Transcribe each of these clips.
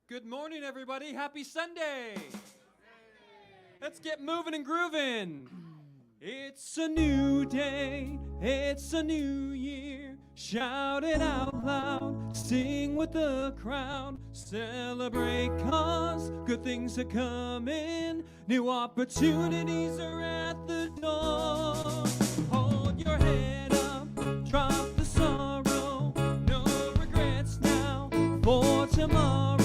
Good morning, everybody. Happy Sunday. Let's get moving and grooving. It's a new day. It's a new year. Shout it out loud. Sing with the crowd. Celebrate 'cause good things are coming. New opportunities are at the door. Hold your head up. Drop the sorrow. No regrets now for tomorrow.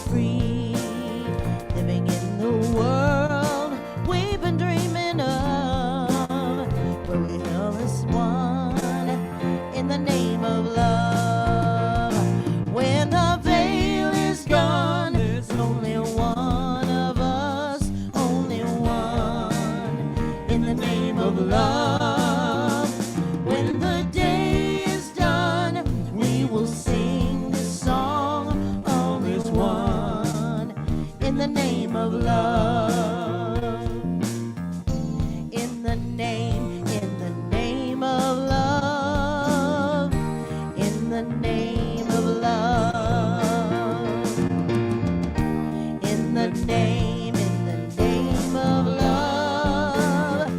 free, living in the world we've been dreaming of, where we all as one in the name of love. When the veil is gone, there's only one of us, only one in the name of love. When the day is done, we will sing this song, all is one in the name of love. In the name of love, in the name of love, in the name of love,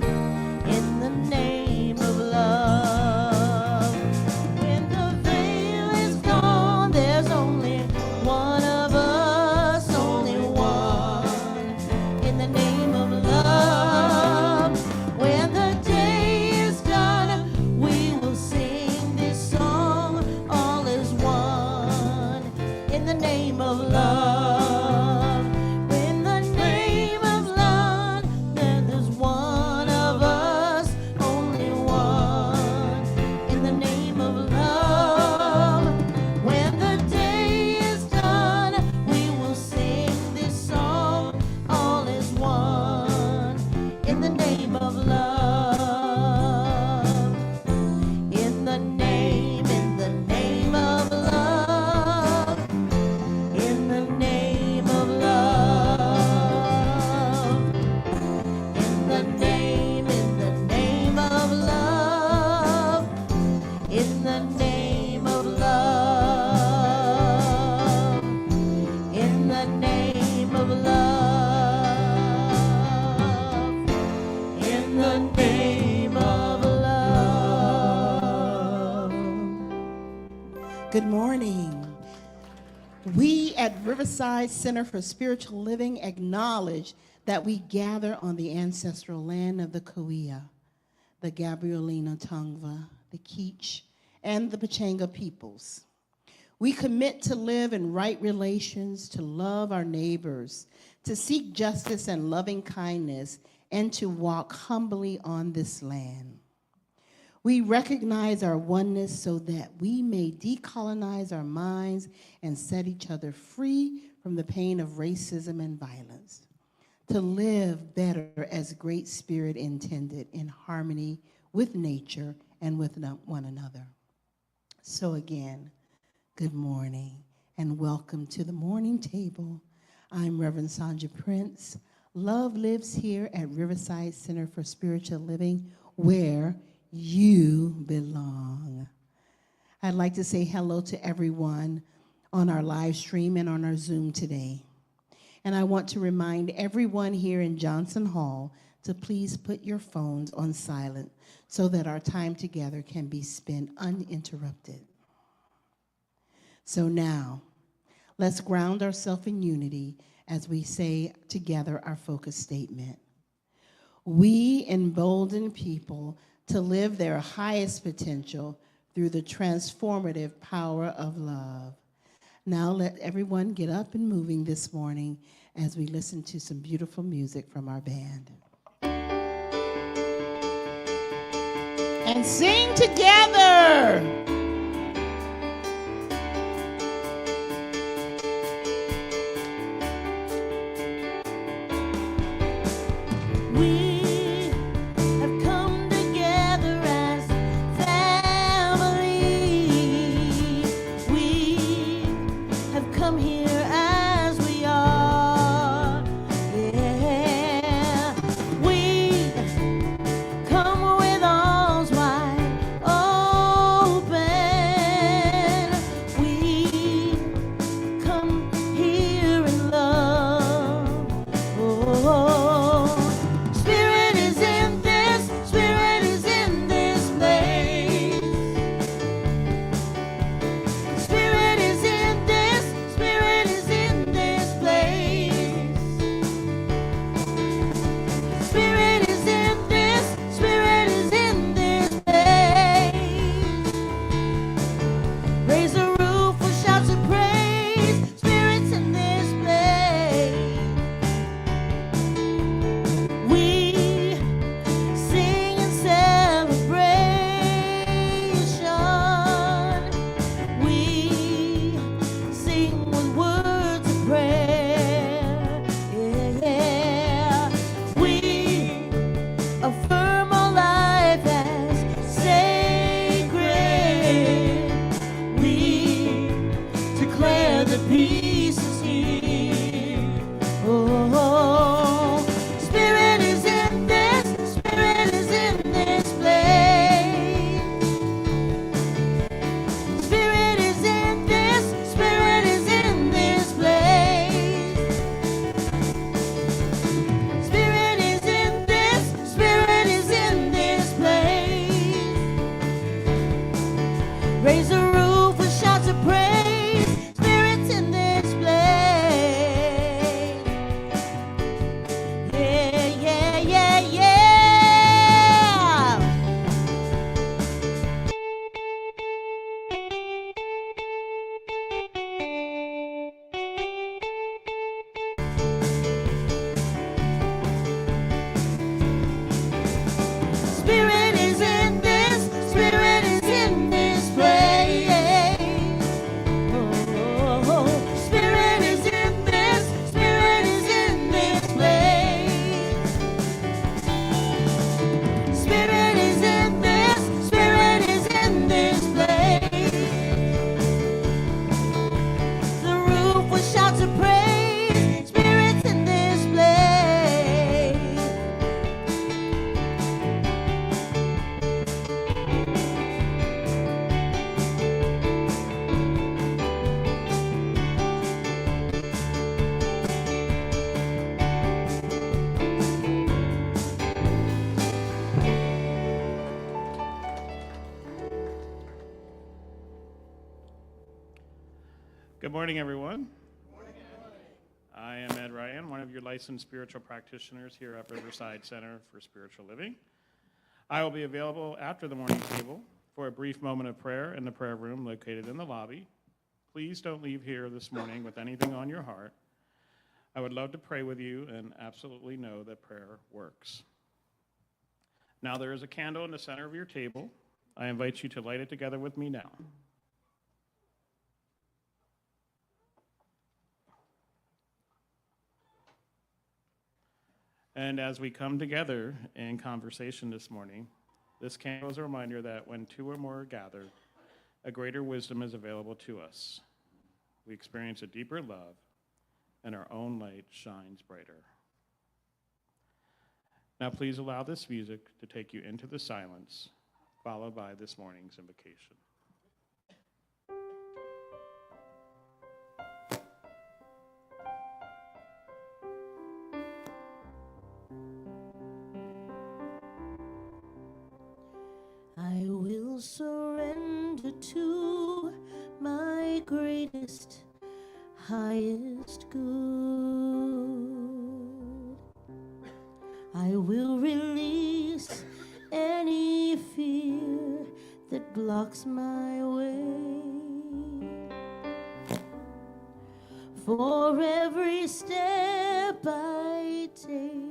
in the name of love. When the veil is gone, there's only one of us, only one in the name of love. When the day is done, we will sing this song, all is one in the name of love. In the name of love, then there's one of us, only one in the name of love. When the day is done, we will sing this song, all is one in the name of love. In the name of love, in the name of love, in the name of love, in the name of love, in the name of love, in the name of love. Good morning. We at Riverside Center for Spiritual Living acknowledge that we gather on the ancestral land of the Cahuilla, the Gabrielino Tongva, the Kizh, and the Pechanga peoples. We commit to live in right relations, to love our neighbors, to seek justice and loving kindness, and to walk humbly on this land. We recognize our oneness so that we may decolonize our minds and set each other free from the pain of racism and violence, to live better as Great Spirit intended, in harmony with nature and with one another. So again, good morning and welcome to the morning table. I'm Reverend Sandra Prince. Love lives here at Riverside Center for Spiritual Living, where you belong. I'd like to say hello to everyone on our live stream and on our Zoom today. And I want to remind everyone here in Johnson Hall to please put your phones on silent so that our time together can be spent uninterrupted. So now, let's ground ourselves in unity as we say together our focus statement. We embolden people to live their highest potential through the transformative power of love. Now let everyone get up and moving this morning as we listen to some beautiful music from our band. And sing together. We have come together as family. We have come here as we are. Yeah. We come with arms wide open. We come here in love. Oh. Spirit is in this place. Spirit is in this prayer. Yeah. We affirm our life as sacred. We declare that peace is here. Oh, Spirit is in this, Spirit is in this place. Spirit is in this, Spirit is in this place. Spirit is in this, Spirit is in this place. Raise the roof with shouts of praise. Spirit's in this place. Yeah, yeah, yeah, yeah. Spirit is in this, Spirit is in this place. Oh, Spirit is in this, Spirit is in this place. Spirit is in this, Spirit is in this place. The roof with shouts of praise. Spirit's in this place. Good morning, everyone. I am Ed Ryan, one of your licensed spiritual practitioners here at Riverside Center for Spiritual Living. I will be available after the morning table for a brief moment of prayer in the prayer room located in the lobby. Please don't leave here this morning with anything on your heart. I would love to pray with you and absolutely know that prayer works. Now, there is a candle in the center of your table. I invite you to light it together with me now. And as we come together in conversation this morning, this candle is a reminder that when two or more are gathered, a greater wisdom is available to us. We experience a deeper love, and our own light shines brighter. Now please allow this music to take you into the silence, followed by this morning's invocation. I will surrender to my greatest, highest good. I will release any fear that blocks my way. For every step I take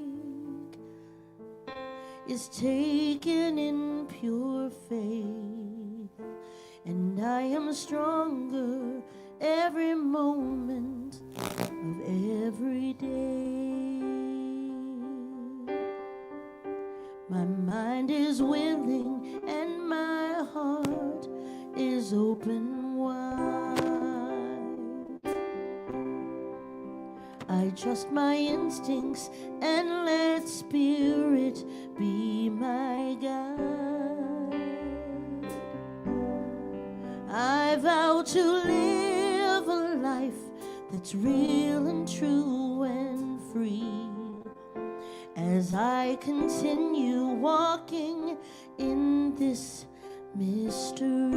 is taken in pure faith, and I am stronger every moment of every day. My mind is willing and my heart is open wide. I trust my instincts and let Spirit be my guide. I vow to live a life that's real and true and free as I continue walking in this mystery.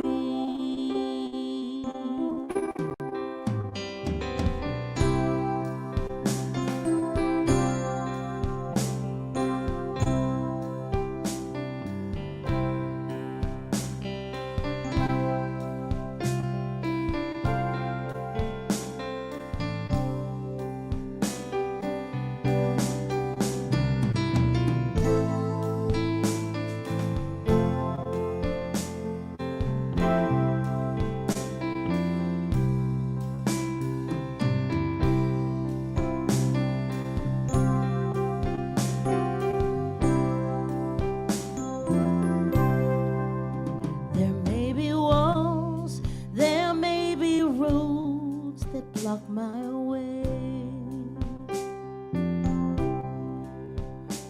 my way.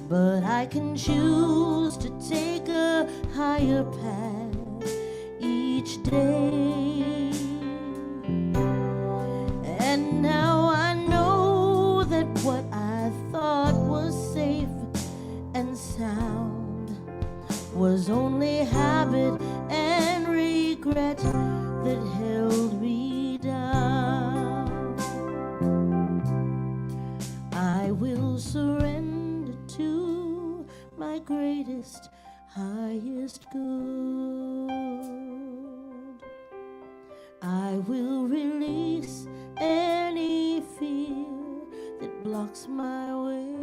But I can choose to take a higher path each day. And now I know that what I thought was safe and sound was only habit and regret that held me down. I will surrender to my greatest, highest good. I will release any fear that blocks my way.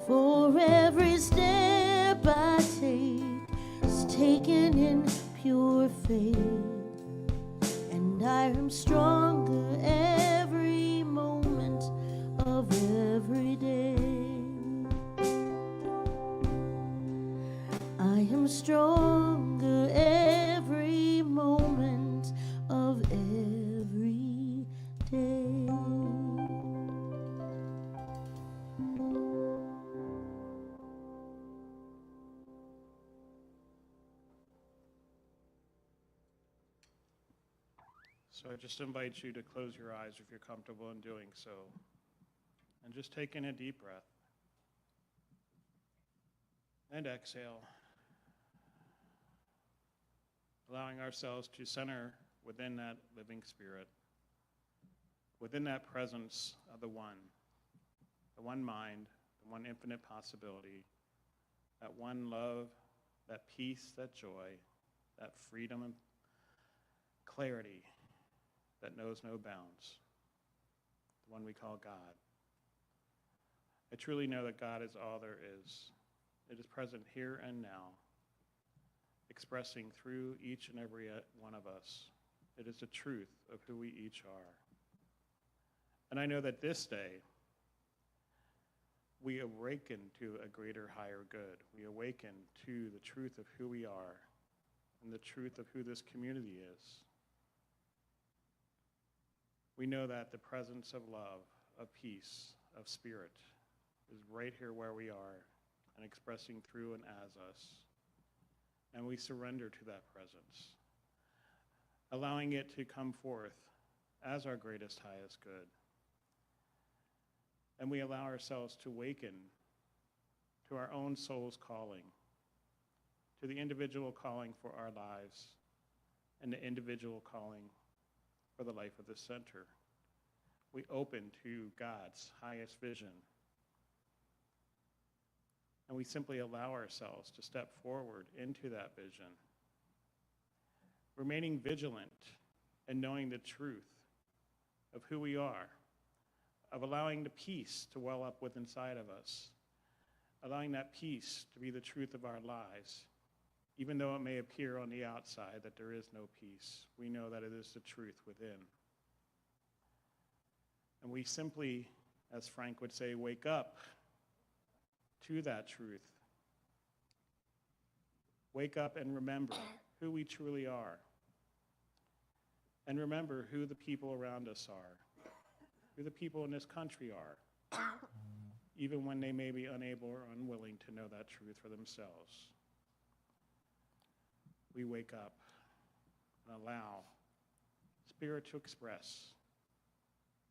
For every step I take is taken in pure faith, and I am stronger every moment of every day. I am stronger every moment of every day. So I just invite you to close your eyes if you're comfortable in doing so. And just take in a deep breath. And exhale. Allowing ourselves to center within that living spirit, within that presence of the one mind, the one infinite possibility, that one love, that peace, that joy, that freedom and clarity that knows no bounds, the one we call God. I truly know that God is all there is. It is present here and now, expressing through each and every one of us. It is the truth of who we each are. And I know that this day, we awaken to a greater, higher good. We awaken to the truth of who we are and the truth of who this community is. We know that the presence of love, of peace, of spirit is right here where we are and expressing through and as us. And we surrender to that presence, allowing it to come forth as our greatest, highest good. And we allow ourselves to awaken to our own soul's calling, to the individual calling for our lives, and the individual calling for the life of the center. We open to God's highest vision. And we simply allow ourselves to step forward into that vision, remaining vigilant and knowing the truth of who we are, of allowing the peace to well up within inside of us, allowing that peace to be the truth of our lives. Even though it may appear on the outside that there is no peace, we know that it is the truth within. And we simply, as Frank would say, wake up to that truth. Wake up and remember who we truly are. And remember who the people around us are, who the people in this country are, even when they may be unable or unwilling to know that truth for themselves. We wake up and allow Spirit to express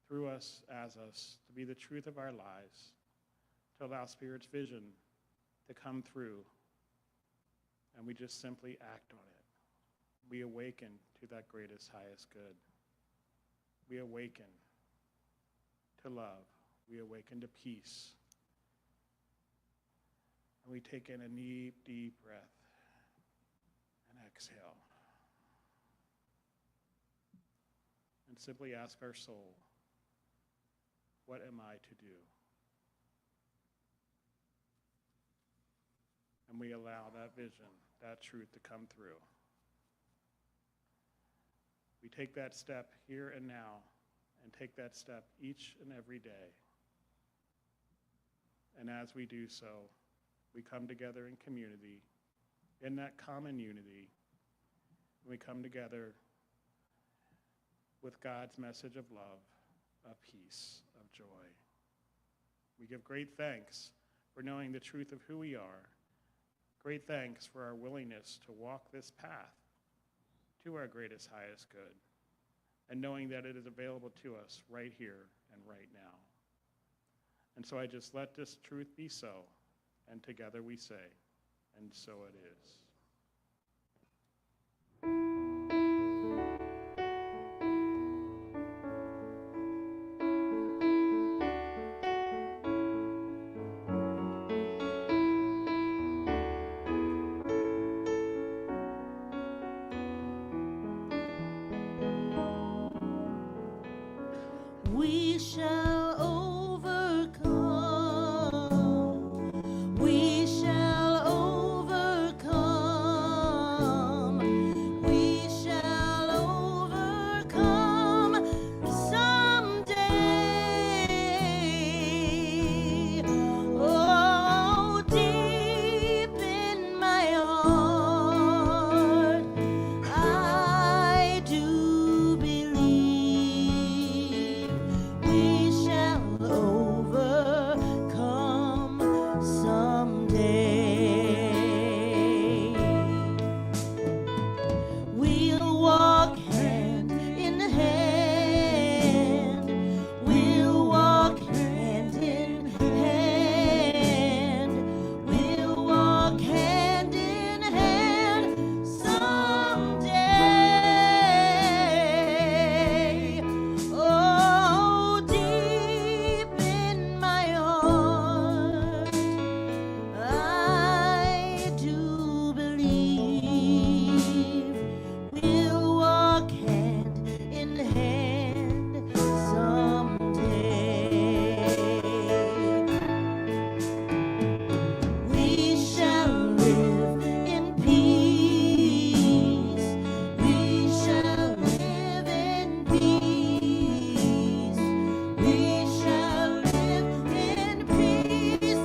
through us, as us, to be the truth of our lives, to allow Spirit's vision to come through, and we just simply act on it. We awaken to that greatest, highest good. We awaken to love. We awaken to peace. And we take in a deep, deep breath and exhale. And simply ask our soul, what am I to do? And we allow that vision, that truth to come through. We take that step here and now, and take that step each and every day. And as we do so, we come together in community, in that common unity. We come together with God's message of love, of peace, of joy. We give great thanks for knowing the truth of who we are. Great thanks for our willingness to walk this path to our greatest, highest good, and knowing that it is available to us right here and right now. And so I just let this truth be so, and together we say, and so it is. We shall overcome. We shall overcome. We shall overcome someday. Oh, deep in my heart, I do believe we shall overcome someday. We'll walk hand in hand. We'll walk hand in hand. We'll walk hand in hand someday. Oh, deep in my heart, I do believe we'll walk hand in hand someday. We shall live in peace. We shall live in peace. We shall live in peace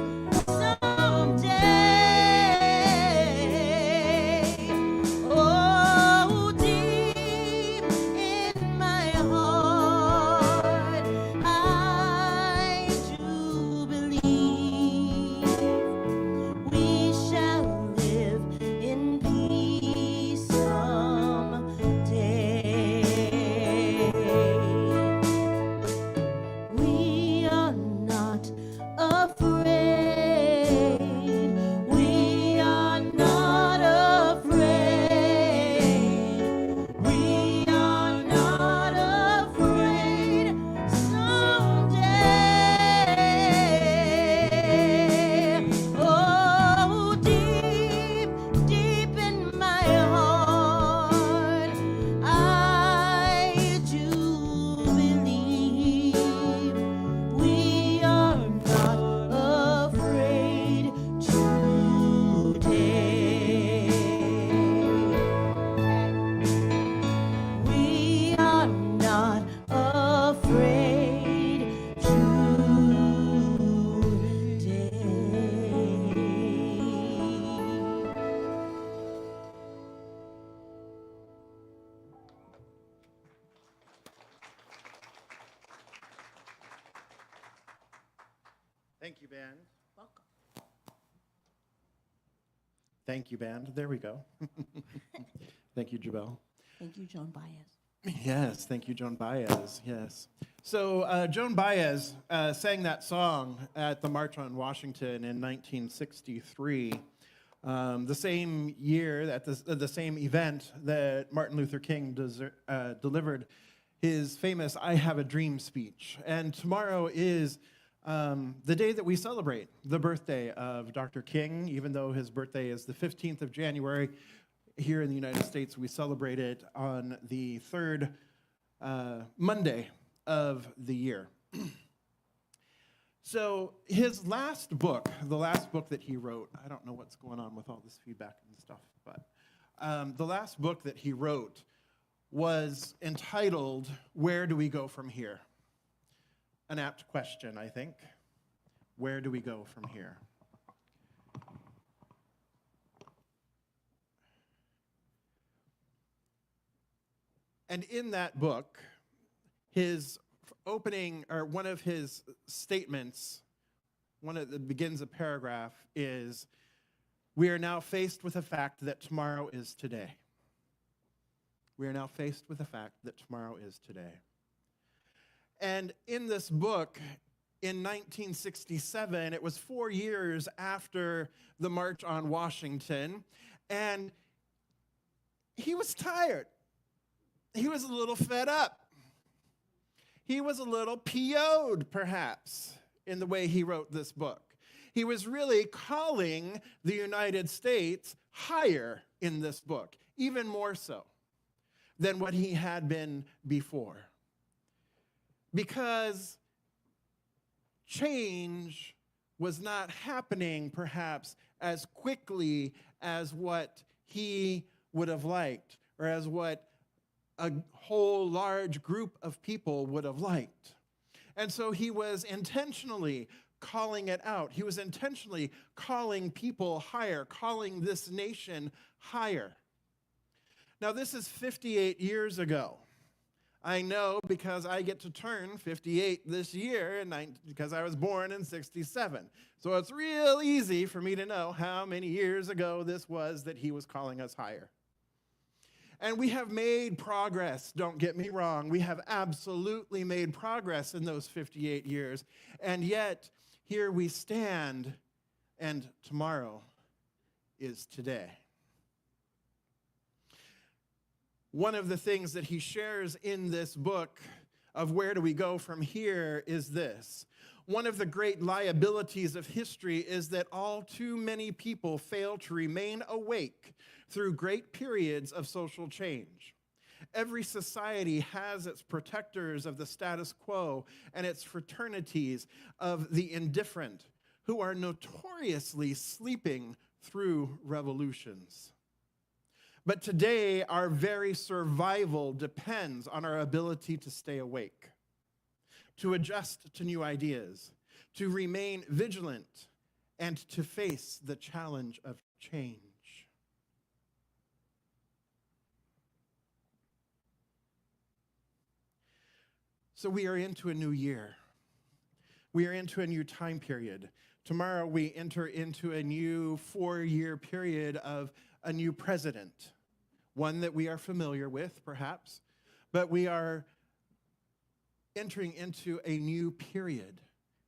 someday. Oh, deep in my heart, I do believe we shall live in peace someday. We are not afraid. We are not afraid. We are not afraid someday. Oh, deep, deep in my heart, I do believe we are not afraid today. We are not afraid today. Thank you, band. Welcome. Thank you, band. There we go. Thank you, Jabel. Thank you, Joan Baez. Yes, thank you, Joan Baez. Yes. So Joan Baez sang that song at the March on Washington in 1963, the same year, at the same event that Martin Luther King delivered his famous I Have a Dream speech. And tomorrow is the day that we celebrate the birthday of Dr. King. Even though his birthday is the 15th of January, here in the United States, we celebrate it on the third Monday of the year. So his last book, the last book that he wrote, I don't know what's going on with all this feedback and stuff, but the last book that he wrote was entitled, Where Do We Go From Here? An apt question, I think. Where do we go from here? And in that book, his opening, or one of his statements, one of that begins a paragraph, is, "We are now faced with the fact that tomorrow is today." We are now faced with the fact that tomorrow is today. And in this book, in 1967, it was 4 years after the March on Washington, and he was tired. He was a little fed up. He was a little PO'd, perhaps, in the way he wrote this book. He was really calling the United States higher in this book, even more so than what he had been before. Because change was not happening, perhaps, as quickly as what he would have liked, or as what a whole large group of people would have liked. And so he was intentionally calling it out. He was intentionally calling people higher, calling this nation higher. Now, this is 58 years ago. I know because I get to turn 58 this year, because I was born in 67. So it's real easy for me to know how many years ago this was that he was calling us higher. And we have made progress, don't get me wrong. We have absolutely made progress in those 58 years. And yet, here we stand, and tomorrow is today. One of the things that he shares in this book of where do we go from here is this. One of the great liabilities of history is that all too many people fail to remain awake through great periods of social change. Every society has its protectors of the status quo and its fraternities of the indifferent, who are notoriously sleeping through revolutions. But today, our very survival depends on our ability to stay awake, to adjust to new ideas, to remain vigilant, and to face the challenge of change. So we are into a new year. We are into a new time period. Tomorrow we enter into a new 4-year period of a new president, one that we are familiar with, perhaps, but we are entering into a new period.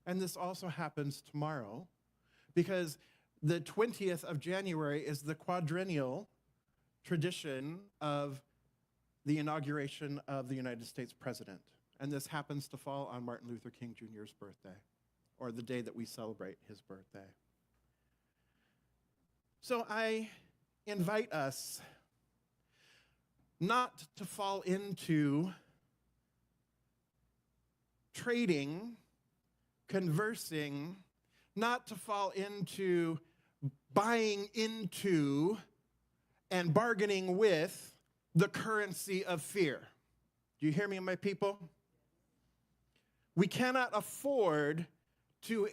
And this also happens tomorrow, because the 20th of January is the quadrennial tradition of the inauguration of the United States president. And this happens to fall on Martin Luther King Jr.'s birthday, or the day that we celebrate his birthday. So I invite us not to fall into trading, conversing, not to fall into buying into and bargaining with the currency of fear. Do you hear me, my people? We cannot afford to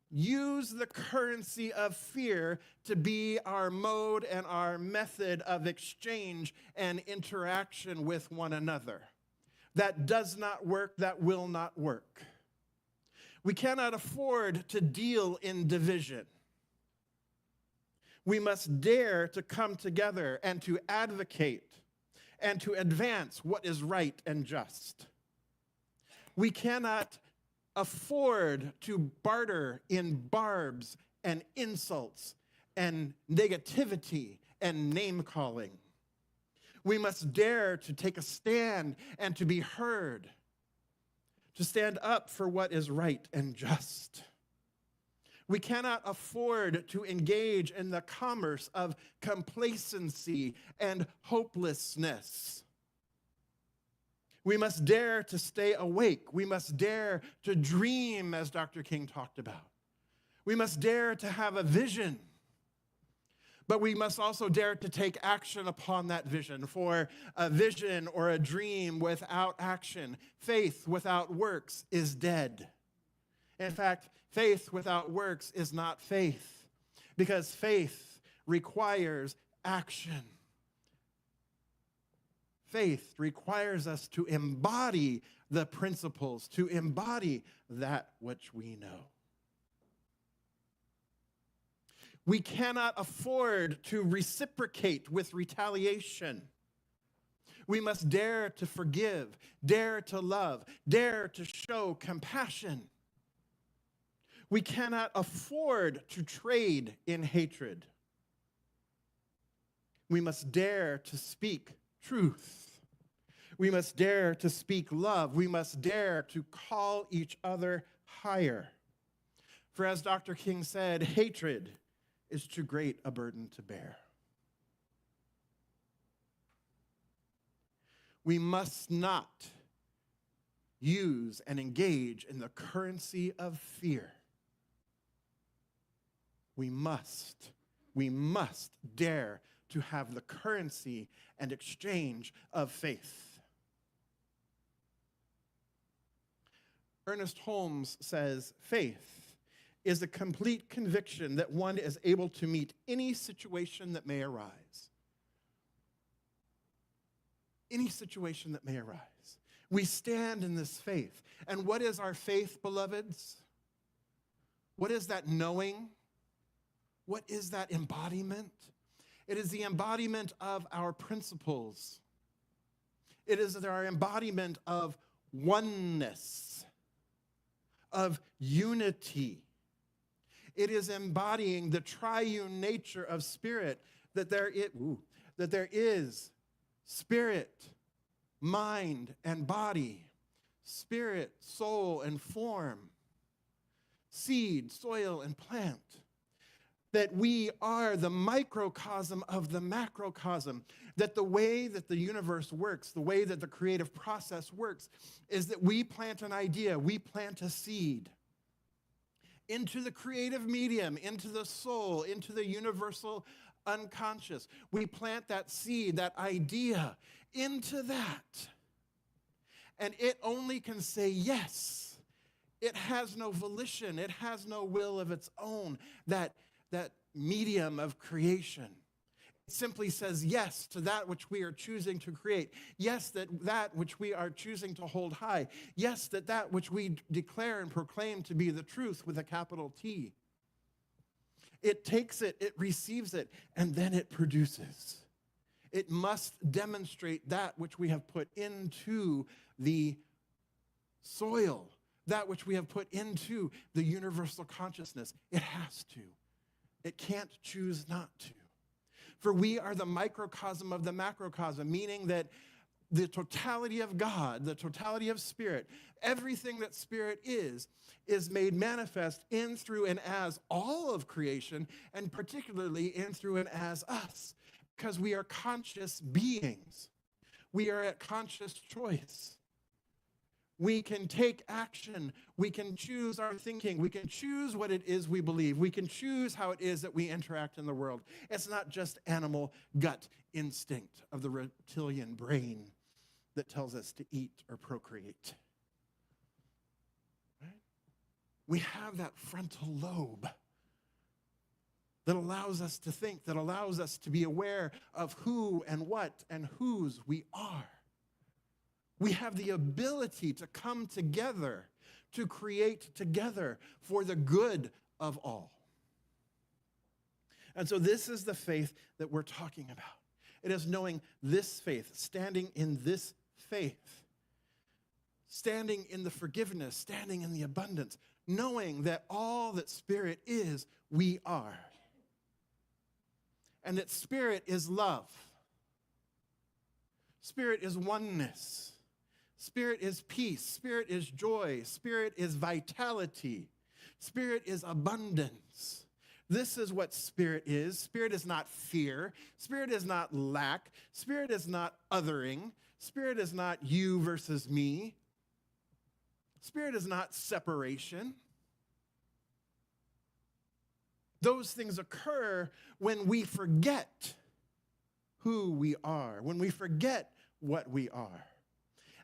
use the currency of fear to be our mode and our method of exchange and interaction with one another. That does not work, that will not work. We cannot afford to deal in division. We must dare to come together and to advocate and to advance what is right and just. We cannot afford to barter in barbs and insults and negativity and name-calling. We must dare to take a stand and to be heard, to stand up for what is right and just. We cannot afford to engage in the commerce of complacency and hopelessness. We must dare to stay awake. We must dare to dream, as Dr. King talked about. We must dare to have a vision. But we must also dare to take action upon that vision. For a vision or a dream without action, faith without works is dead. In fact, faith without works is not faith, because faith requires action. Faith requires us to embody the principles, to embody that which we know. We cannot afford to reciprocate with retaliation. We must dare to forgive, dare to love, dare to show compassion. We cannot afford to trade in hatred. We must dare to speak truth. We must dare to speak love. We must dare to call each other higher. For as Dr. King said, hatred is too great a burden to bear. We must not use and engage in the currency of fear. We must dare to have the currency and exchange of faith. Ernest Holmes says, faith is a complete conviction that one is able to meet any situation that may arise. Any situation that may arise. We stand in this faith. And what is our faith, beloveds? What is that knowing? What is that embodiment? It is the embodiment of our principles. It is our embodiment of oneness, of unity. It is embodying the triune nature of spirit, that there is spirit, mind, and body, spirit, soul, and form, seed, soil, and plant. That we are the microcosm of the macrocosm, that the way that the universe works, the way that the creative process works, is that we plant an idea, we plant a seed into the creative medium, into the soul, into the universal unconscious. We plant that seed, that idea, into that. And it only can say yes. It has no volition, it has no will of its own, that medium of creation. It simply says yes to that which we are choosing to create. Yes, that which we are choosing to hold high. Yes, that which we declare and proclaim to be the truth with a capital T. It takes it, it receives it, and then it produces. It must demonstrate that which we have put into the soil, that which we have put into the universal consciousness. It has to. It can't choose not to. For we are the microcosm of the macrocosm, meaning that the totality of God, the totality of spirit, everything that spirit is made manifest in, through, and as all of creation, and particularly in, through, and as us, because we are conscious beings. We are at conscious choice. We can take action. We can choose our thinking. We can choose what it is we believe. We can choose how it is that we interact in the world. It's not just animal gut instinct of the reptilian brain that tells us to eat or procreate. Right? We have that frontal lobe that allows us to think, that allows us to be aware of who and what and whose we are. We have the ability to come together, to create together for the good of all. And so this is the faith that we're talking about. It is knowing this faith, standing in this faith, standing in the forgiveness, standing in the abundance, knowing that all that spirit is, we are. And that spirit is love. Spirit is oneness. Spirit is peace. Spirit is joy. Spirit is vitality. Spirit is abundance. This is what spirit is. Spirit is not fear. Spirit is not lack. Spirit is not othering. Spirit is not you versus me. Spirit is not separation. Those things occur when we forget who we are, when we forget what we are.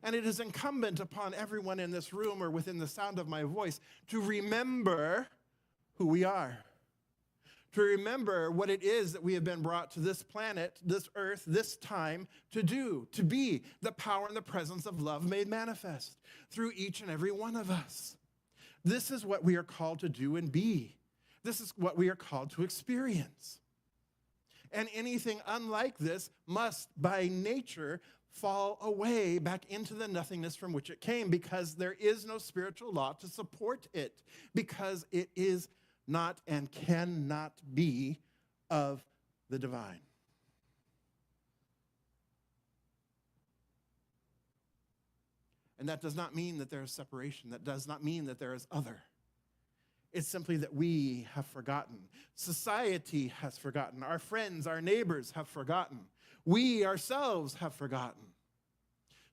And it is incumbent upon everyone in this room or within the sound of my voice to remember who we are, to remember what it is that we have been brought to this planet, this earth, this time to do, to be the power and the presence of love made manifest through each and every one of us. This is what we are called to do and be. This is what we are called to experience. And anything unlike this must, by nature, fall away back into the nothingness from which it came, because there is no spiritual law to support it, because it is not and cannot be of the divine. And that does not mean that there is separation. That does not mean that there is other. It's simply that we have forgotten. Society has forgotten. Our friends, our neighbors have forgotten. We ourselves have forgotten.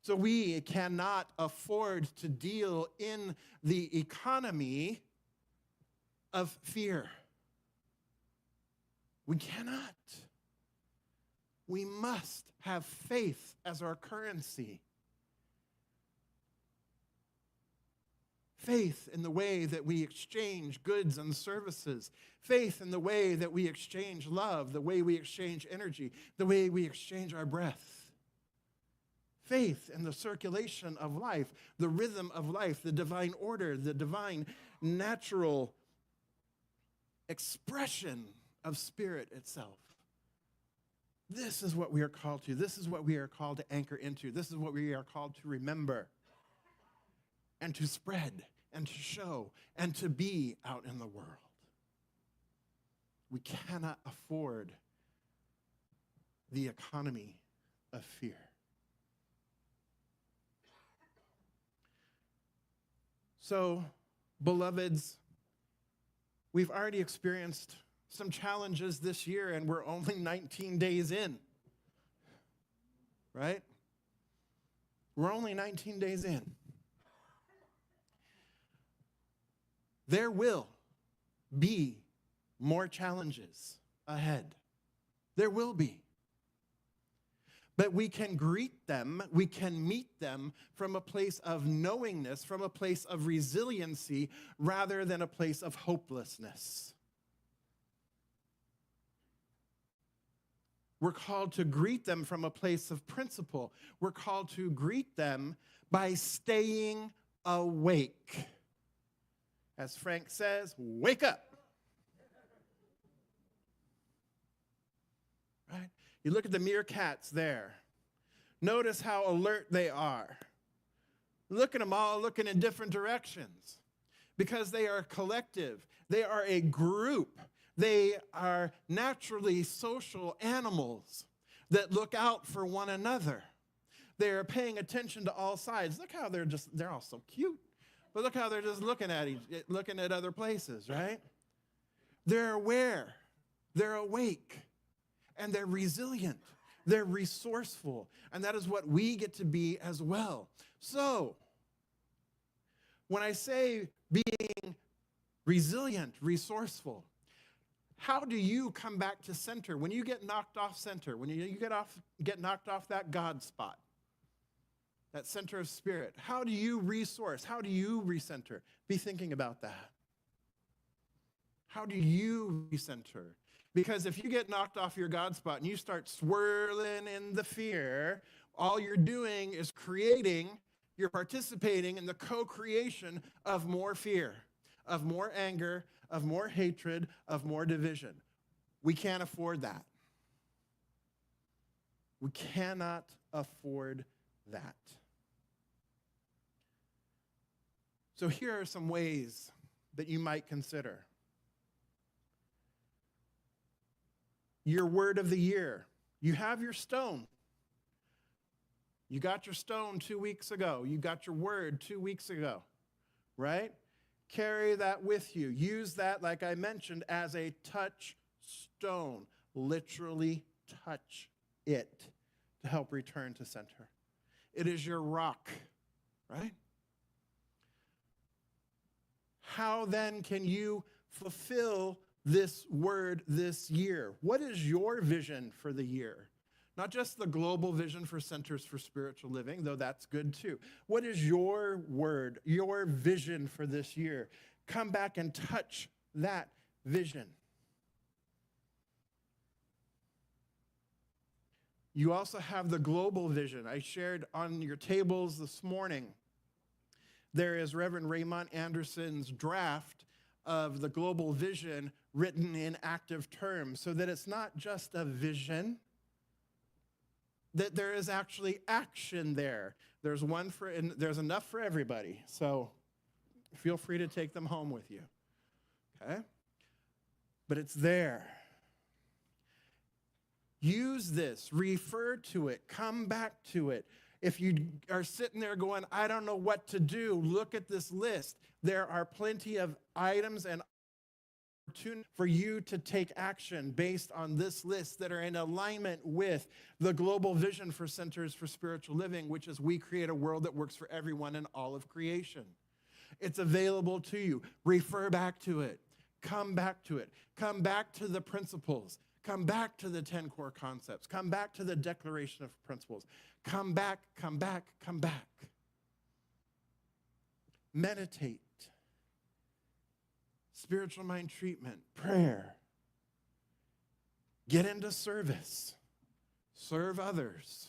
So we cannot afford to deal in the economy of fear. We cannot. We must have faith as our currency. Faith in the way that we exchange goods and services. Faith in the way that we exchange love, the way we exchange energy, the way we exchange our breath. Faith in the circulation of life, the rhythm of life, the divine order, the divine natural expression of spirit itself. This is what we are called to. This is what we are called to anchor into. This is what we are called to remember and to spread and to show and to be out in the world. We cannot afford the economy of fear. So, beloveds, we've already experienced some challenges this year, and we're only 19 days in, right? We're only 19 days in. There will be more challenges ahead. There will be. But we can greet them, we can meet them from a place of knowingness, from a place of resiliency, rather than a place of hopelessness. We're called to greet them from a place of principle. We're called to greet them by staying awake. As Frank says, wake up. Right? You look at the meerkats there. Notice how alert they are. Look at them all looking in different directions because they are collective. They are a group. They are naturally social animals that look out for one another. They are paying attention to all sides. Look how they're all so cute. But look how they're just looking at other places, right? They're aware, they're awake, and they're resilient. They're resourceful, and that is what we get to be as well. So, when I say being resilient, resourceful, how do you come back to center when you get knocked off center, when you get knocked off that God spot? That center of spirit. How do you resource? How do you recenter? Be thinking about that. How do you recenter? Because if you get knocked off your God spot and you start swirling in the fear, all you're doing is you're participating in the co-creation of more fear, of more anger, of more hatred, of more division. We can't afford that. We cannot afford that. So here are some ways that you might consider. Your word of the year. You have your stone. You got your stone 2 weeks ago. You got your word 2 weeks ago, right? Carry that with you. Use that, like I mentioned, as a touchstone. Literally touch it to help return to center. It is your rock, right? How then can you fulfill this word this year? What is your vision for the year? Not just the global vision for Centers for Spiritual Living, though that's good too. What is your word, your vision for this year? Come back and touch that vision. You also have the global vision. I shared on your tables this morning. There is Reverend Raymond Anderson's draft of the global vision written in active terms, so that it's not just a vision, that there is actually action there. There's and there's enough for everybody. So feel free to take them home with you. Okay? But it's there. Use this, refer to it, come back to it. If you are sitting there going, I don't know what to do, look at this list. There are plenty of items and opportunities for you to take action based on this list that are in alignment with the global vision for Centers for Spiritual Living, which is we create a world that works for everyone in all of creation. It's available to you. Refer back to it. Come back to it. Come back to the principles. Come back to the 10 core concepts. Come back to the Declaration of Principles. Come back, come back, come back. Meditate. Spiritual mind treatment, prayer. Get into service. Serve others.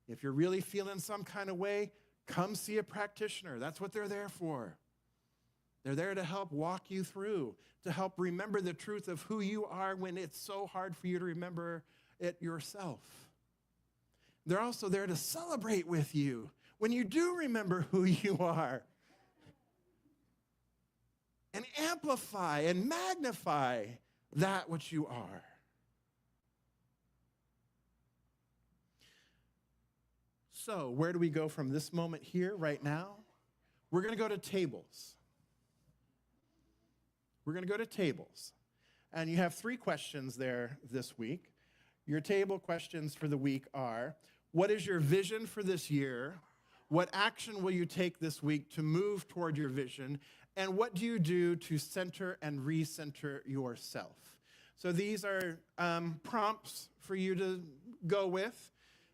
If you're really feeling some kind of way, come see a practitioner. That's what they're there for. They're there to help walk you through, to help remember the truth of who you are when it's so hard for you to remember it yourself. They're also there to celebrate with you when you do remember who you are, and amplify and magnify that which you are. So, where do we go from this moment here, right now? We're going to go to tables. We're going to go to tables. And you have 3 questions there this week. Your table questions for the week are, what is your vision for this year? What action will you take this week to move toward your vision? And what do you do to center and recenter yourself? So these are prompts for you to go with.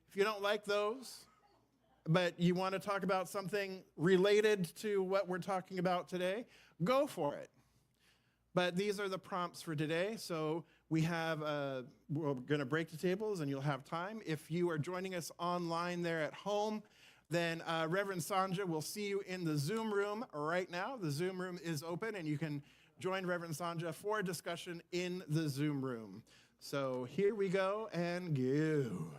If you don't like those, but you want to talk about something related to what we're talking about today, go for it. But these are the prompts for today. So we're going to break the tables and you'll have time. If you are joining us online there at home, then Reverend Sandra will see you in the Zoom room right now. The Zoom room is open and you can join Reverend Sandra for a discussion in the Zoom room. So here we go and go.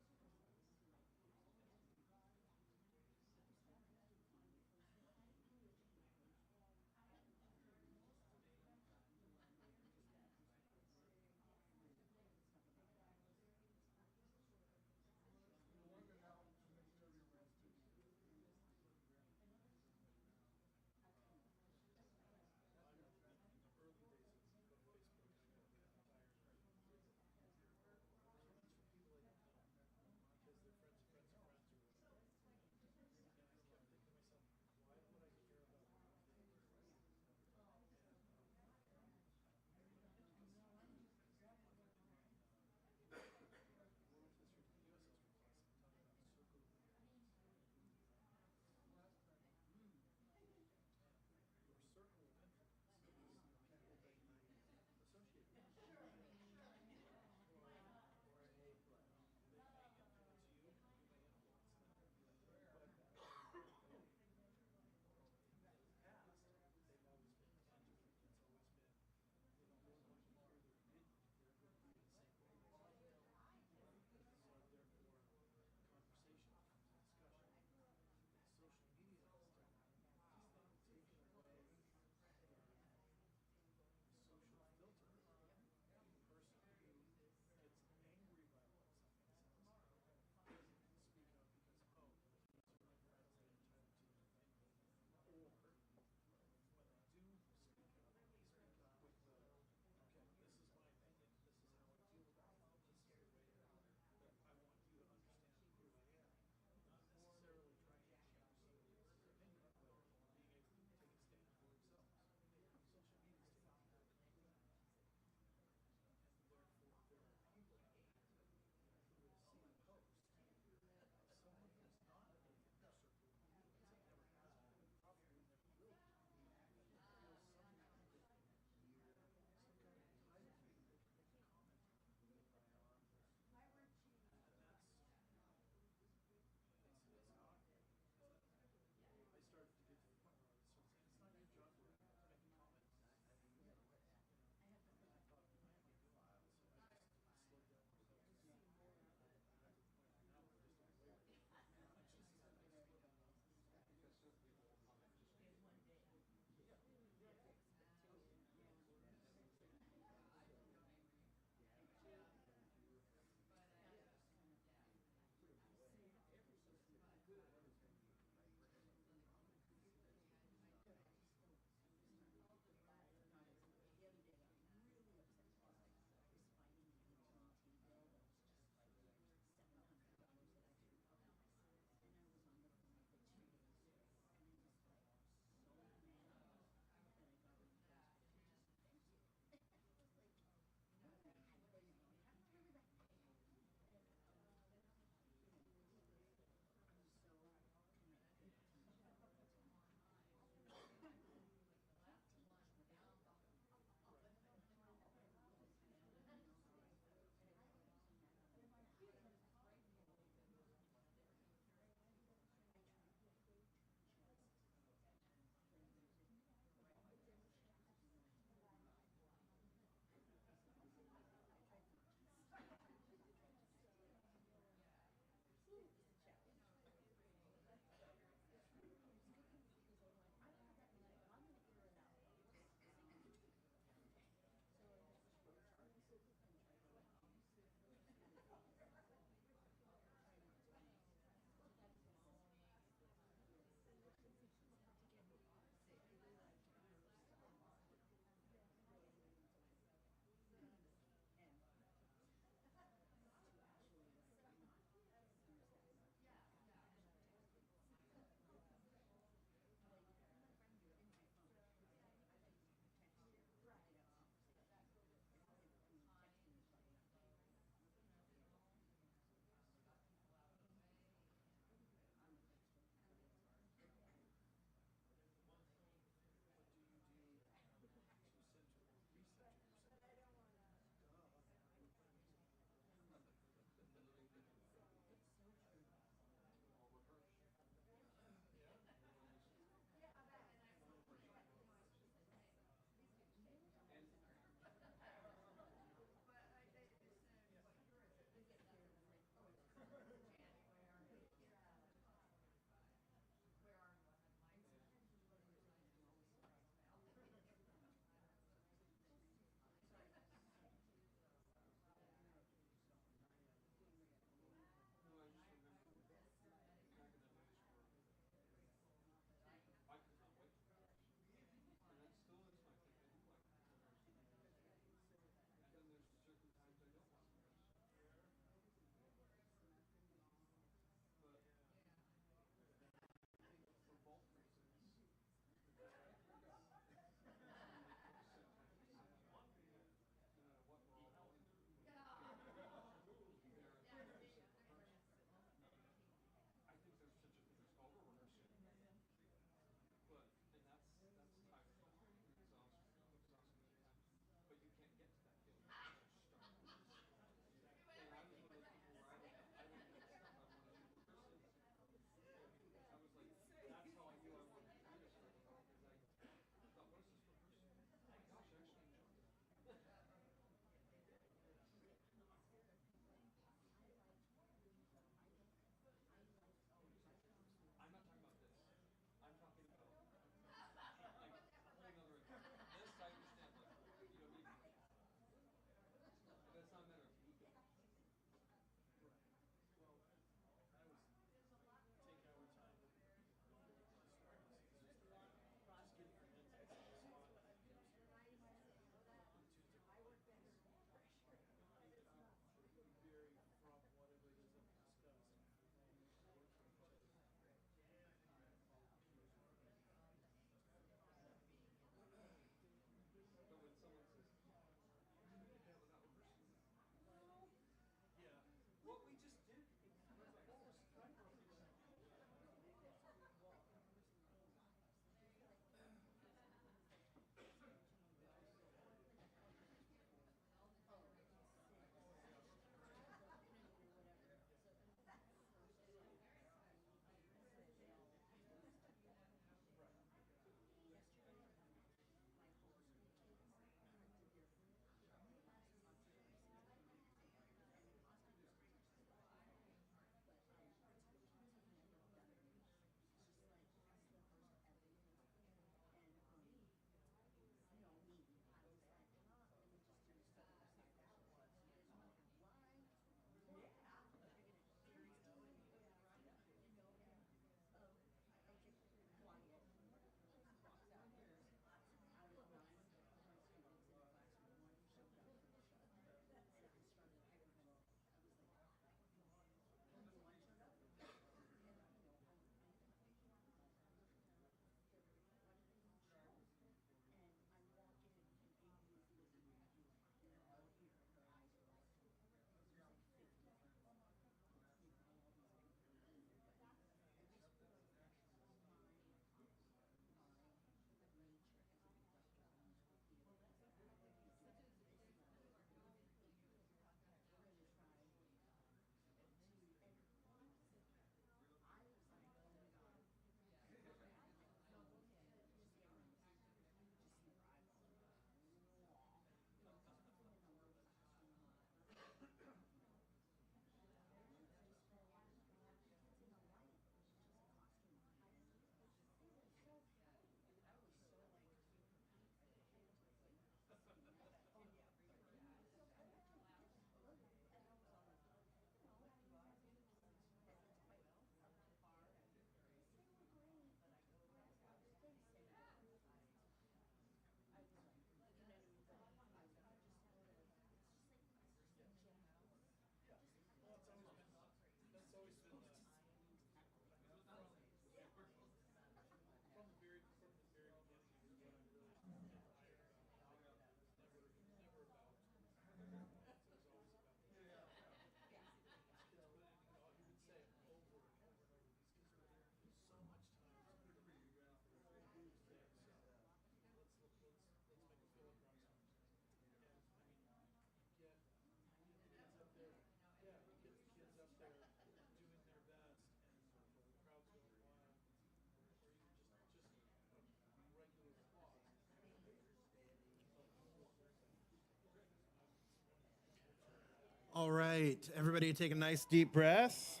All right, everybody take a nice deep breath.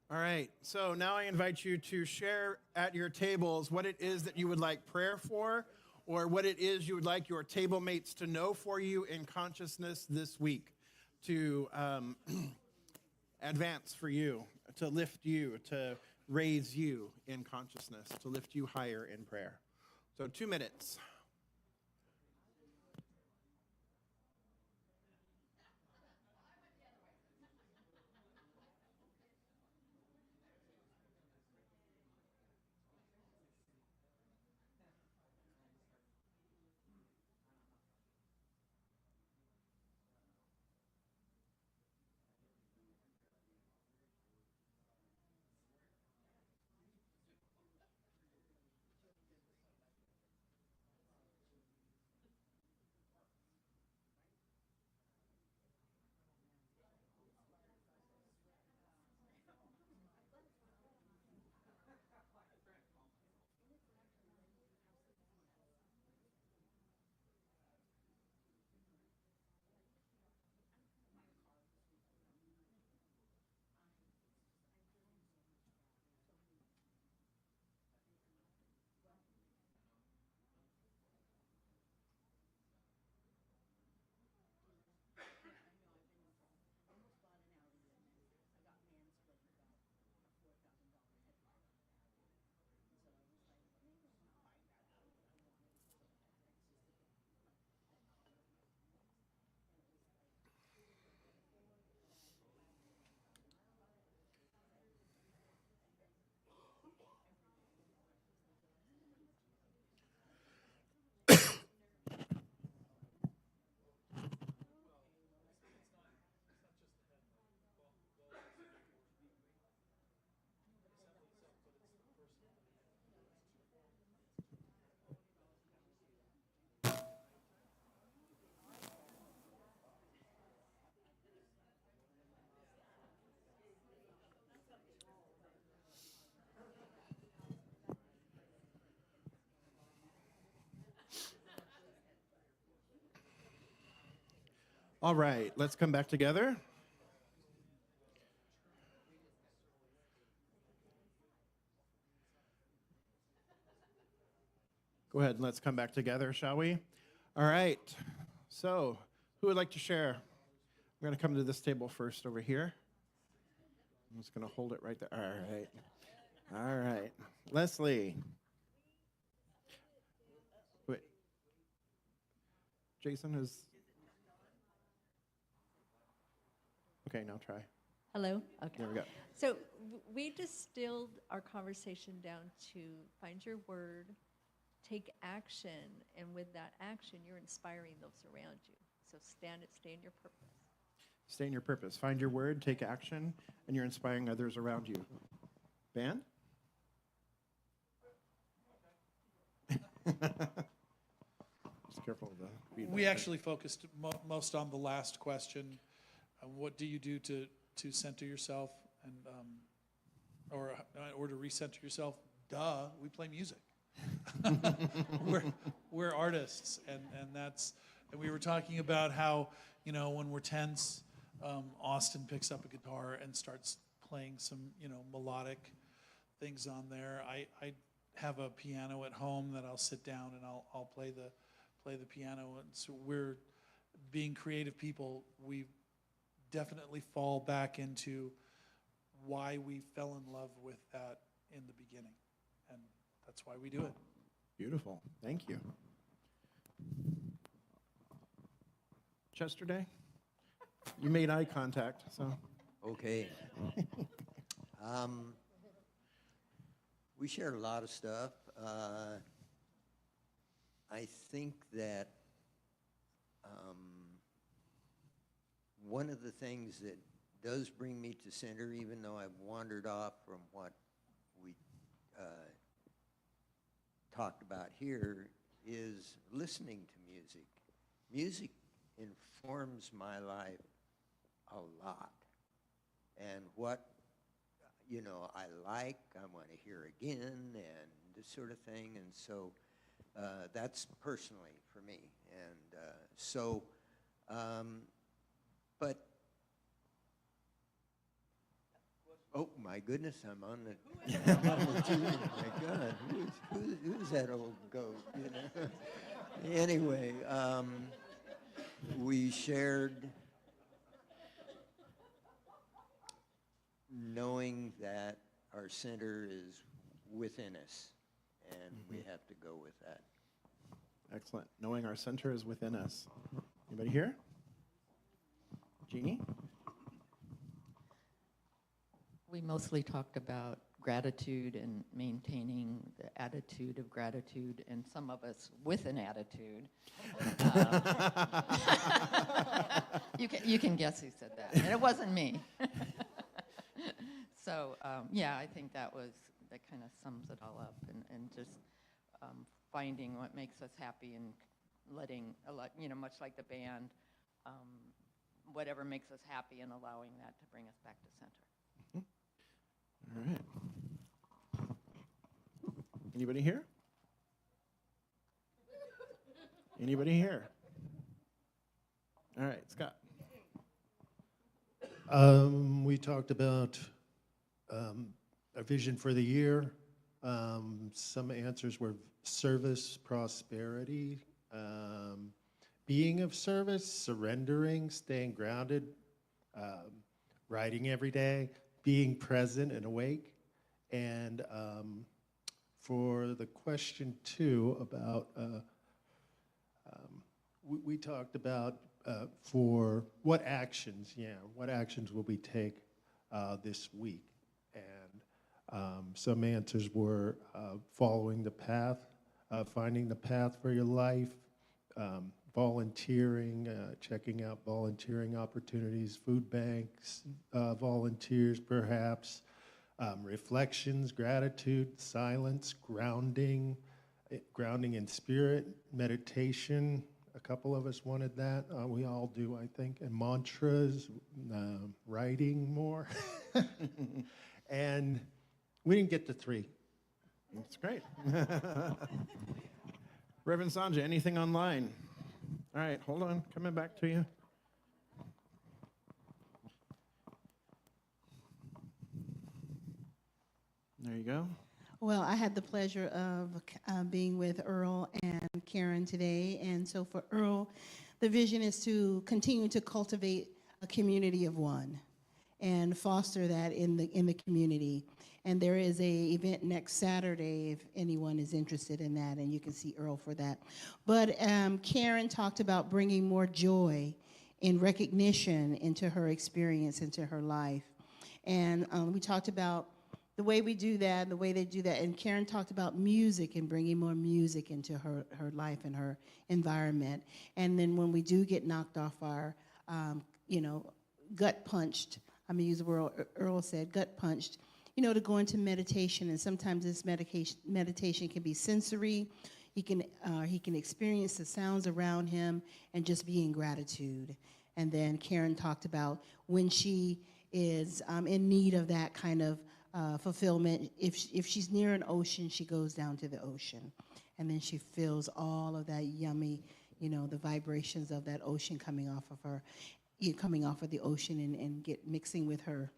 All right, so now I invite you to share at your tables what it is that you would like prayer for, or what it is you would like your table mates to know for you in consciousness this week, to advance for you, to lift you, to raise you in consciousness, to lift you higher in prayer. So 2 minutes. All right, let's come back together. Go ahead and let's come back together, shall we? All right, so who would like to share? I'm going to come to this table first over here. I'm just going to hold it right there. All right. All right. Leslie. Wait. Jason is... Okay, now try. Hello? Okay. There we go. So we distilled our conversation down to find your word, take action, and with that action, you're inspiring those around you. So stay in your purpose. Stay in your purpose. Find your word, take action, and you're inspiring others around you. Band? Just careful of the feedback. We actually focused most on the last question. What do you do to center yourself and or to recenter yourself? Duh, we play music. we're artists, and we were talking about how, you know, when we're tense, Austin picks up a guitar and starts playing some, you know, melodic things on there. I have a piano at home that I'll sit down and I'll play the piano, and so we're being creative people. We definitely fall back into why we fell in love with that in the beginning, and that's why we do it. Beautiful. Thank you. Chester Day? You made eye contact, so. Okay. We shared a lot of stuff. I think that one of the things that does bring me to center, even though I've wandered off from what we talked about here, is listening to music. Music informs my life a lot. And what, you know, I like, I want to hear again, and this sort of thing. And so That's personally for me. And but, oh my goodness, I'm on the, my God, who's that old goat, you know? Anyway, we shared knowing that our center is within us, and we have to go with that. Excellent. Knowing our center is within us. Anybody here? Jeannie? We mostly talked about gratitude and maintaining the attitude of gratitude, and some of us with an attitude. You can guess who said that, and it wasn't me. So yeah, I think that kind of sums it all up, and just finding what makes us happy and letting, much like the band, whatever makes us happy and allowing that to bring us back to center. All right. Anybody here? Anybody here? All right, Scott. We talked about a vision for the year. Some answers were service, prosperity, being of service, surrendering, staying grounded, writing every day, being present and awake. And for the question 2 about, we talked about for what actions will we take this week? And some answers were following the path, finding the path for your life, volunteering, checking out volunteering opportunities, food banks, volunteers perhaps, reflections, gratitude, silence, grounding in spirit, meditation. A couple of us wanted that. We all do, I think. And mantras, writing more. And we didn't get to 3. That's great. Reverend Sanja, anything online? All right, hold on. Coming back to you. There you go. Well, I had the pleasure of being with Earl and Karen today. And so for Earl, the vision is to continue to cultivate a community of one and foster that in the community. And there is a event next Saturday if anyone is interested in that, and you can see Earl for that. But Karen talked about bringing more joy and recognition into her experience, into her life. And we talked about the way we do that, the way they do that. And Karen talked about music and bringing more music into her life and her environment. And then when we do get knocked off our, gut punched, I'm gonna use the word Earl said, gut punched, to go into meditation. And sometimes this meditation can be sensory. He can experience the sounds around him and just be in gratitude. And then Karen talked about when she is in need of that kind of fulfillment. If she's near an ocean, she goes down to the ocean, and then she feels all of that yummy, the vibrations of that ocean coming off of her, coming off of the ocean and mixing with her.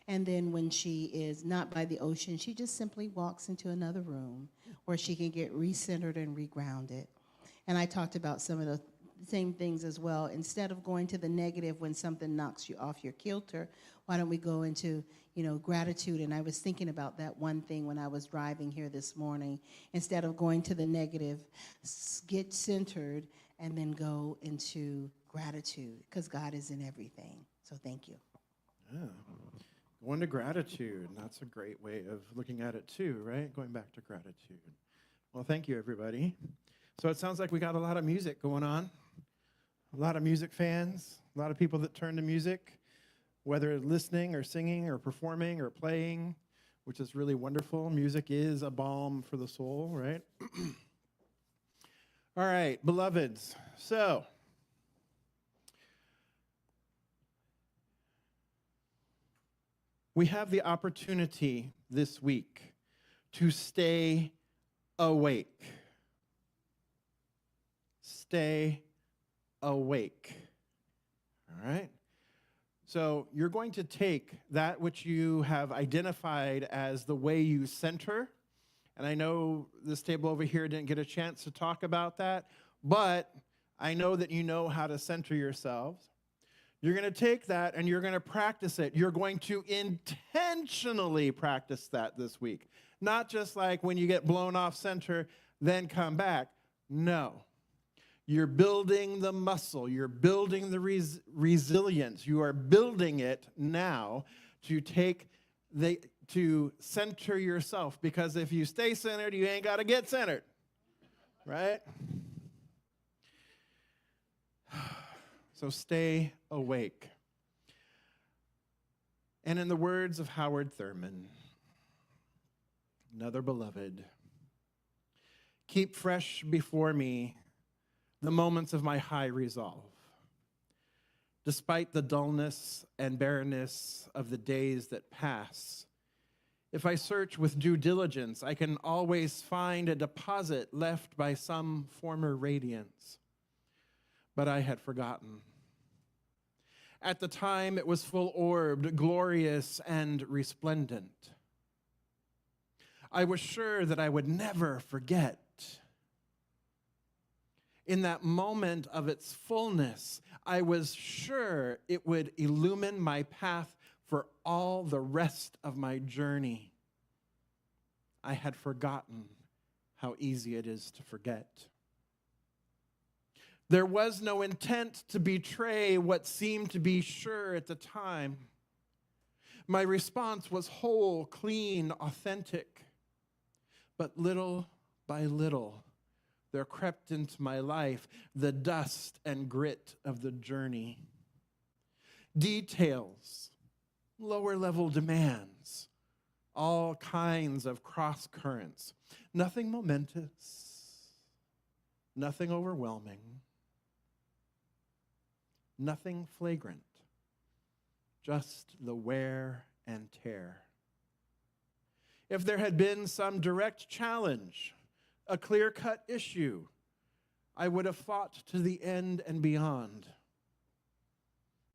And then when she is not by the ocean, she just simply walks into another room where she can get recentered and regrounded. And I talked about some of the same things as well. Instead of going to the negative when something knocks you off your kilter, why don't we go into gratitude? And I was thinking about that one thing when I was driving here this morning. Instead of going to the negative, get centered and then go into gratitude, because God is in everything. So thank you. Yeah. Going to gratitude. That's a great way of looking at it too, right? Going back to gratitude. Well, thank you, everybody. So it sounds like we got a lot of music going on. A lot of music fans, a lot of people that turn to music, whether listening or singing or performing or playing, which is really wonderful. Music is a balm for the soul, right? All right, beloveds. So, we have the opportunity this week to stay awake. stay awake. All right? So you're going to take that which you have identified as the way you center, and I know this table over here didn't get a chance to talk about that, but I know that you know how to center yourselves. You're going to take that and you're going to practice it. You're going to intentionally practice that this week. Not just like when you get blown off center, then come back. No. You're building the muscle. You're building the resilience. You are building it now to to center yourself. Because if you stay centered, you ain't got to get centered. Right? So stay awake. And in the words of Howard Thurman, another beloved, keep fresh before me the moments of my high resolve. Despite the dullness and barrenness of the days that pass, if I search with due diligence, I can always find a deposit left by some former radiance. But I had forgotten. At the time, it was full-orbed, glorious, and resplendent. I was sure that I would never forget. In that moment of its fullness, I was sure it would illumine my path for all the rest of my journey. I had forgotten how easy it is to forget. There was no intent to betray what seemed to be sure at the time. My response was whole, clean, authentic. But little by little, there crept into my life the dust and grit of the journey. Details, lower-level demands, all kinds of cross currents. Nothing momentous, nothing overwhelming. Nothing flagrant, just the wear and tear. If there had been some direct challenge, a clear-cut issue, I would have fought to the end and beyond.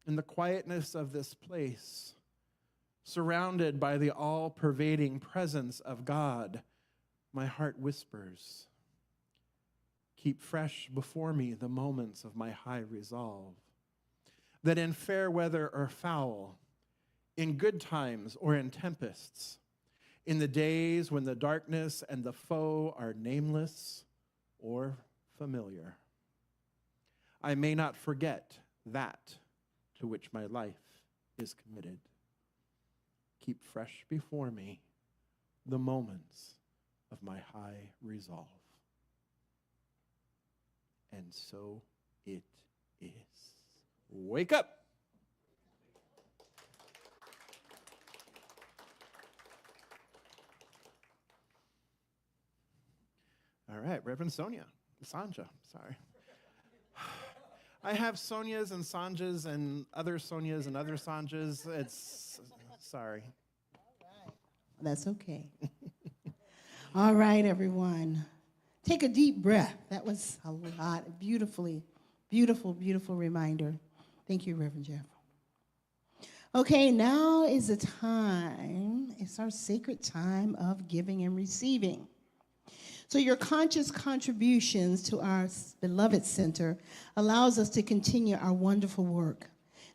In the quietness of this place, surrounded by the all-pervading presence of God, my heart whispers, keep fresh before me the moments of my high resolve. That in fair weather or foul, in good times or in tempests, in the days when the darkness and the foe are nameless or familiar, I may not forget that to which my life is committed. Keep fresh before me the moments of my high resolve. And so it is. Wake up. All right, Reverend Sanja, sorry. I have Sonias and Sanjas and other Sonias and other Sanjas. Sorry. That's okay. All right, everyone. Take a deep breath. That was a lot. Beautiful reminder. Thank you, Reverend Jeff. Okay, now is the time. It's our sacred time of giving and receiving. So your conscious contributions to our beloved center allows us to continue our wonderful work.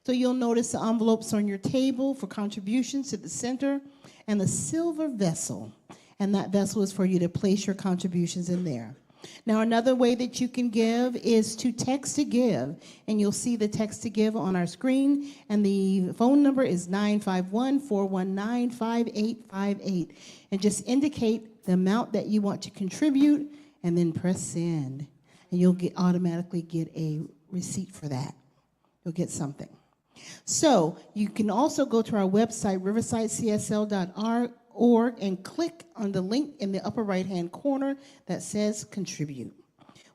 So you'll notice the envelopes on your table for contributions to the center and the silver vessel. And that vessel is for you to place your contributions in there. Now, another way that you can give is to text to give, and you'll see the text to give on our screen, and the phone number is 951-419-5858. And just indicate the amount that you want to contribute, and then press send, and you'll automatically get a receipt for that. You'll get something. So you can also go to our website, riversidecsl.org, and click on the link in the upper right-hand corner that says Contribute.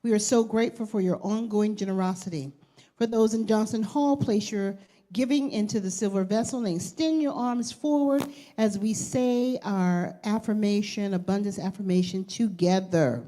We are so grateful for your ongoing generosity. For those in Johnson Hall, place your giving into the silver vessel and extend your arms forward as we say our affirmation, abundance affirmation together.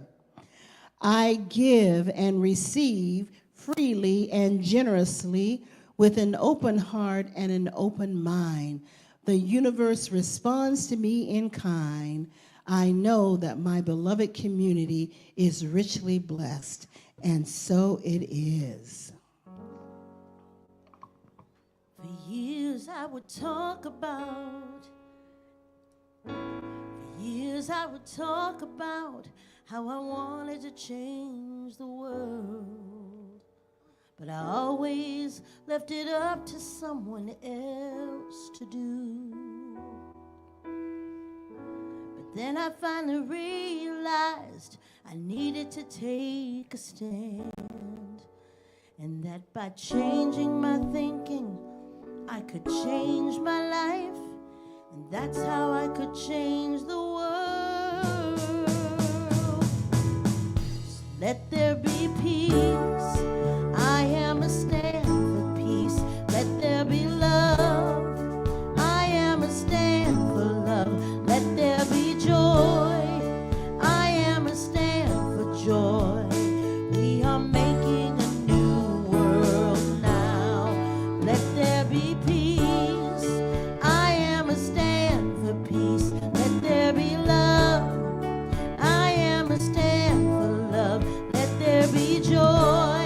I give and receive freely and generously with an open heart and an open mind. The universe responds to me in kind. I know that my beloved community is richly blessed, and so it is. For years I would talk about, how I wanted to change the world. But I always left it up to someone else to do. But then I finally realized I needed to take a stand, and that by changing my thinking, I could change my life, and that's how I could change the world. So let there be peace. I am a stand for peace. Let there be love. I am a stand for love. Let there be joy. I am a stand for joy. We are making a new world now. Let there be peace. I am a stand for peace. Let there be love. I am a stand for love. Let there be joy.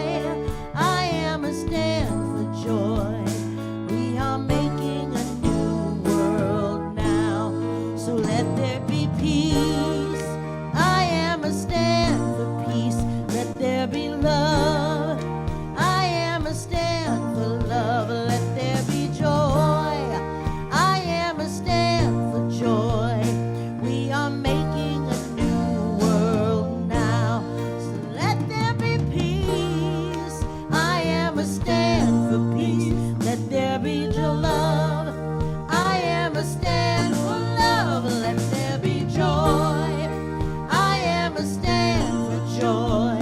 I am a stand for joy. We are making a new world now. So let there be peace. I am a stand for peace. Let there be love. I am a stand for love. Let there be joy. I am a stand for joy. We are making a new world now. So let there be peace. I am a stand for peace. Let there be love. I am a stand for love. Let there be joy. I am a stand for joy.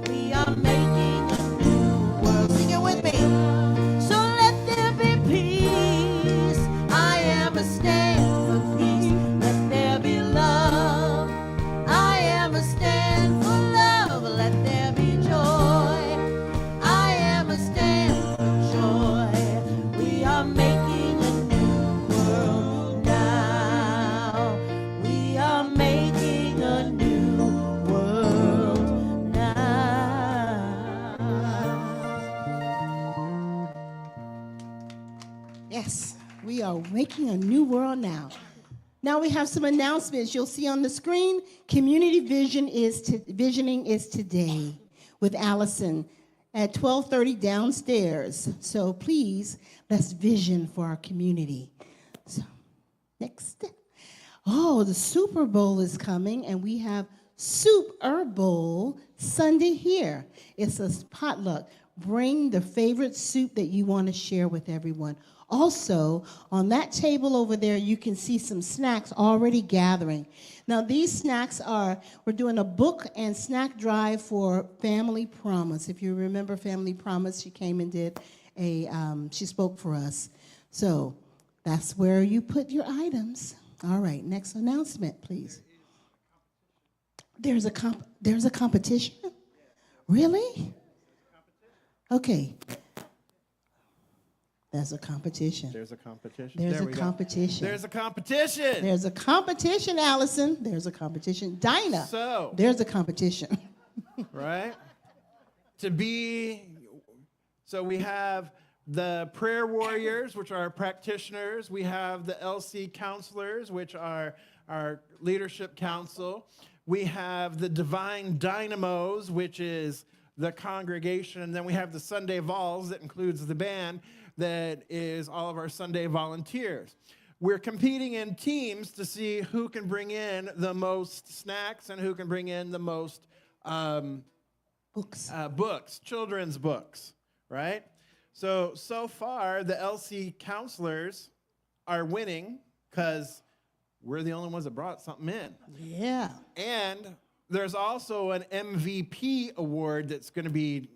We are making a new world. Sing it with me. So let there be peace. I am a stand for peace. Let there be love. I am a stand for love. Let there be joy. I am a stand for joy. We are making a new world now. We are making a new world now. Yes, we are making a new world now. Now we have some announcements. You'll see on the screen, Community Visioning is today with Allison at 12:30 downstairs. So please, let's vision for our community. So, next. Oh, the Super Bowl is coming, and we have Super Bowl Sunday here. It's a potluck. Bring the favorite soup that you want to share with everyone. Also, on that table over there, you can see some snacks already gathering. Now, these snacks we're doing a book and snack drive for Family Promise. If you remember Family Promise, she came and did she spoke for us. So that's where you put your items. All right, next announcement, please. There's a competition? Really? Okay. There's a competition. There's a competition. There's There a we go. competition. There's a competition. There's a competition, Allison. There's a competition. Dinah. So, There's a competition. right? So we have the prayer warriors, which are our practitioners. We have the LC counselors, which are our leadership council. We have the divine dynamos, which is the congregation. And then we have the Sunday Vols, that includes the band, that is all of our Sunday volunteers. We're competing in teams to see who can bring in the most snacks and who can bring in the most books, children's books, right? So far, the LC counselors are winning because we're the only ones that brought something in. Yeah. And there's also an MVP award that's going to be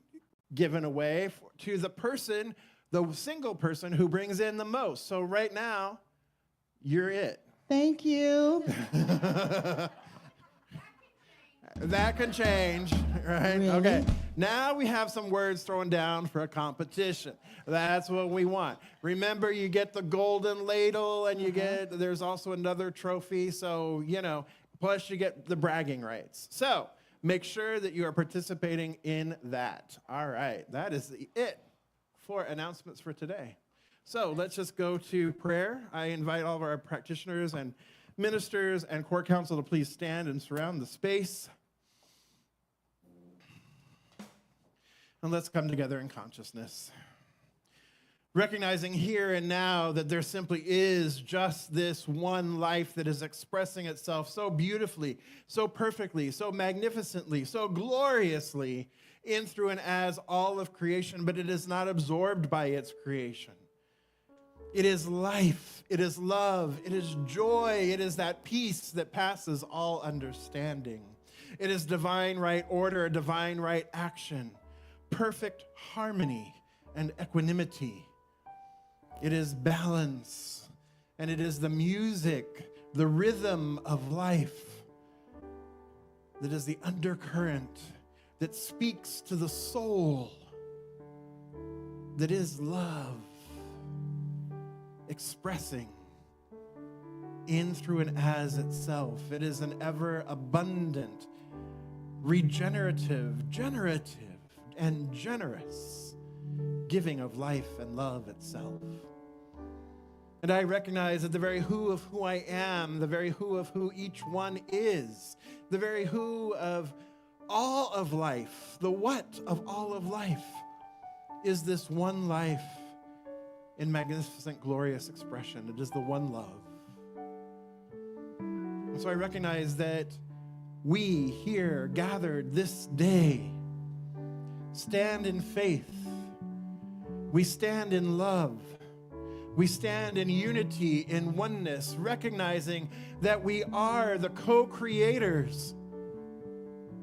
given away to the single person who brings in the most. So right now, you're it. Thank you. That can change, right? Really? Okay. Now we have some words thrown down for a competition. That's what we want. Remember, you get the golden ladle, and there's also another trophy. So, plus you get the bragging rights. So make sure that you are participating in that. All right. That is it for announcements for today. So let's just go to prayer. I invite all of our practitioners and ministers and court counsel to please stand and surround the space. And let's come together in consciousness. Recognizing here and now that there simply is just this one life that is expressing itself so beautifully, so perfectly, so magnificently, so gloriously in, through, and as all of creation, but it is not absorbed by its creation. It is life, it is love, it is joy, it is that peace that passes all understanding. It is divine right order, divine right action, perfect harmony and equanimity. It is balance, and it is the music, the rhythm of life that is the undercurrent that speaks to the soul, that is love, expressing in, through, and as itself. It is an ever abundant, regenerative, generative, and generous giving of life and love itself. And I recognize that the very who of who I am, the very who of who each one is, the very who of all of life, the what of all of life, is this one life in magnificent, glorious expression. It is the one love. And so I recognize that we here gathered this day stand in faith. We stand in love. We stand in unity, in oneness, recognizing that we are the co-creators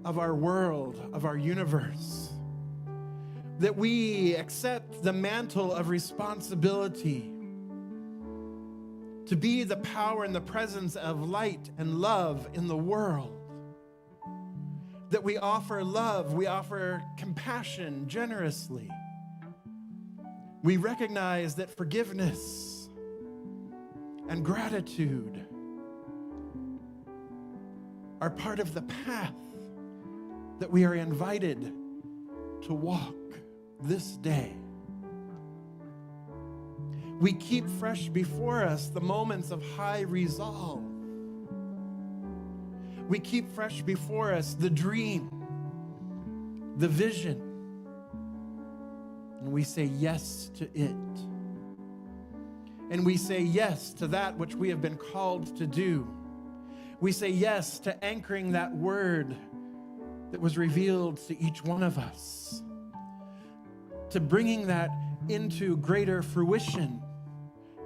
of our world, of our universe. That we accept the mantle of responsibility to be the power and the presence of light and love in the world. That we offer love, we offer compassion generously. We recognize that forgiveness and gratitude are part of the path that we are invited to walk this day. We keep fresh before us the moments of high resolve. We keep fresh before us the dream, the vision, and we say yes to it. And we say yes to that which we have been called to do. We say yes to anchoring that word that was revealed to each one of us, to bringing that into greater fruition,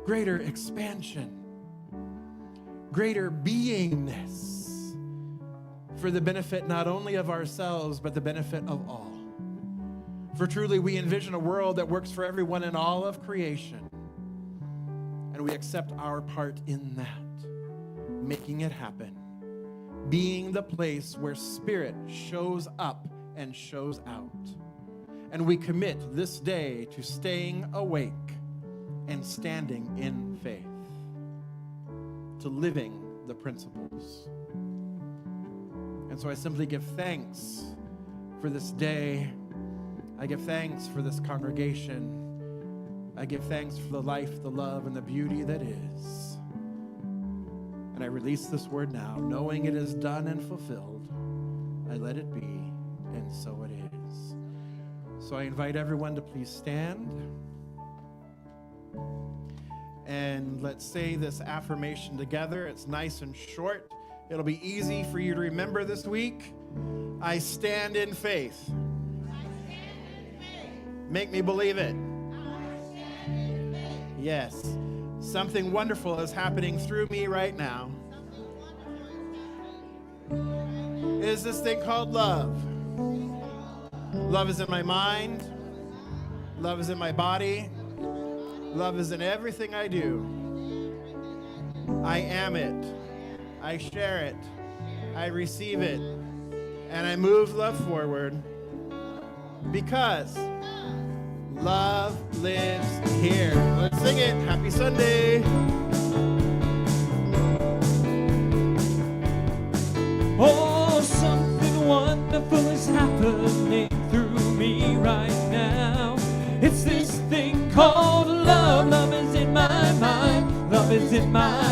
greater expansion, greater beingness, for the benefit not only of ourselves, but the benefit of all. For truly, we envision a world that works for everyone in all of creation, and we accept our part in that, making it happen, being the place where Spirit shows up and shows out. And we commit this day to staying awake and standing in faith, to living the principles. And so I simply give thanks for this day. I give thanks for this congregation. I give thanks for the life, the love, and the beauty that is. And I release this word now, knowing it is done and fulfilled. I let it be, and so it is. So I invite everyone to please stand. And let's say this affirmation together. It's nice and short. It'll be easy for you to remember this week. I stand in faith. Make me believe it. Yes. Something wonderful is happening through me right now. It is this thing called love. Love is in my mind. Love is in my body. Love is in everything I do. I am it. I share it. I receive it. and I move love forward because love lives here. Let's sing it. Happy Sunday. Oh, something wonderful is happening through me right now. It's this thing called love. Love is in my mind. Love is in my